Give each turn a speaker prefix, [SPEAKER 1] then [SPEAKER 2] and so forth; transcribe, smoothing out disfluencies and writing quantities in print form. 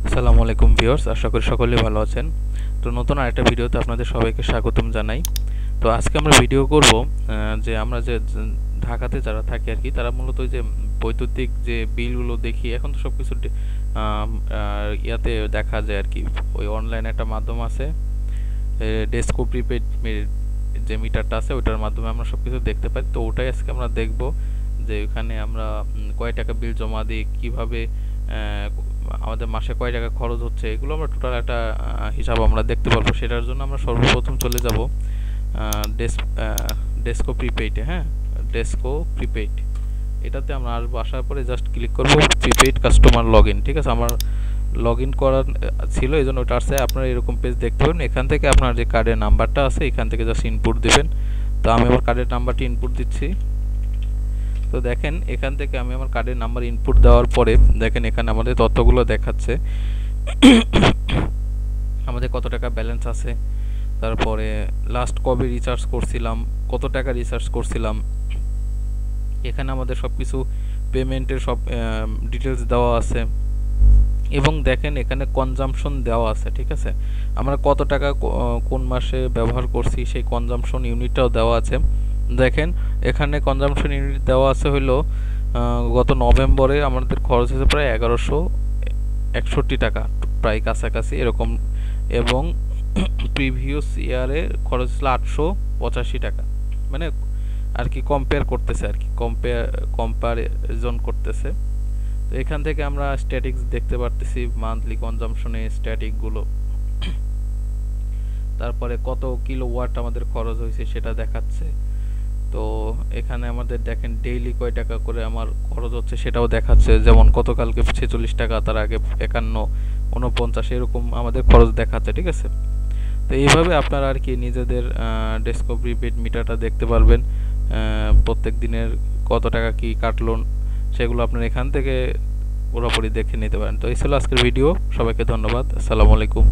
[SPEAKER 1] আসসালামু আলাইকুম ভিউয়ার্স, আশা করি সকলেই ভালো আছেন। তো নতুন আরেকটা ভিডিওতে আপনাদের সবাইকে স্বাগতম জানাই। তো আজকে আমরা ভিডিও করব যে আমরা যে ঢাকাতে যারা থাকি আর কি, তারা মূলত ওই যে বৈদ্যুতিক যে বিলগুলো দেখি, এখন তো সবকিছু ইয়াতে দেখা যায় আর কি। ওই অনলাইনে একটা মাধ্যম আছে, ডেসকো প্রিপেড যে মিটারটা আছে ওইটার মাধ্যমে আমরা সবকিছু দেখতে পাই। তো ওটাই আজকে আমরা দেখব যে ওখানে আমরা কয় টাকা বিল জমা দিই, কিভাবে আমাদের মাসে কয় টাকা খরচ হচ্ছে, এগুলো আমরা টোটাল একটা হিসাব আমরা দেখতে পারবো। সেটার জন্য আমরা সর্বপ্রথম চলে যাব ডেসকো প্রিপেইডে। হ্যাঁ, ডেসকো প্রিপেইড এটাতে আমরা আসবো। আসার পরে জাস্ট ক্লিক করব প্রিপেইড কাস্টমার লগ ইন। ঠিক আছে, আমার লগ ইন করার ছিল, এই জন্য ওটা আসছে। আপনারা এরকম পেজ দেখতে পাবেন। এখান থেকে আপনার যে কার্ডের নাম্বারটা আছে এখান থেকে জাস্ট ইনপুট দিবেন। তো আমি আমার কার্ডের নাম্বারটি ইনপুট দিচ্ছি। তো দেখেন এখান থেকে আমি আমার কার্ডের নাম্বার ইনপুট দেওয়ার পরে দেখেন এখানে আমাদের তথ্যগুলো দেখাচ্ছে। আমাদের কত টাকা ব্যালেন্স আছে, তারপরে লাস্ট কবে রিচার্জ করছিলাম, কত টাকা রিচার্জ করছিলাম, এখানে আমাদের সব কিছু পেমেন্টের সব ডিটেলস দেওয়া আছে। এবং দেখেন এখানে কনজাম্পশন দেওয়া আছে। ঠিক আছে, আমরা কত টাকা কোন মাসে ব্যবহার করছি সেই কনজাম্পশন ইউনিটটাও দেওয়া আছে। দেখেন এখানে কনজাম্পশন ইউনিট দেওয়া আছে হলো গত নভেম্বরে আমাদের খরচ হয়েছে প্রায় 1161 টাকা, প্রায় কাছাকাছি এরকম। এবং প্রিভিয়াস ইয়ারে খরচ ছিল 885 টাকা। মানে আর কি কম্পেয়ার করতেছে, আর কি কম্পারিজন করতেছে। তো এখান থেকে আমরা স্ট্যাটিক্স দেখতে পারতেছি, মান্থলি কনজাম্পশনে স্ট্যাটিকগুলো, তারপরে কত কিলোওয়াট আমাদের খরচ হয়েছে সেটা দেখাচ্ছে। তো এখানে আমাদের দেখেন ডেইলি কয় টাকা করে আমার খরচ হচ্ছে সেটাও দেখাচ্ছে। যেমন গতকালকে 46 টাকা, তার আগে 51, 49 এরকম আমাদের খরচ দেখাচ্ছে। ঠিক আছে, তো এইভাবে আপনারা আর কি নিজেদের ডেসকো প্রিপেড মিটারটা দেখতে পারবেন। প্রত্যেক দিনের কত টাকা কি কাটলো সেগুলো আপনারা এখান থেকে পুরোপুরি দেখে নিতে পারেন। তো এই ছিল আজকের ভিডিও। সবাইকে ধন্যবাদ। আসসালামু আলাইকুম।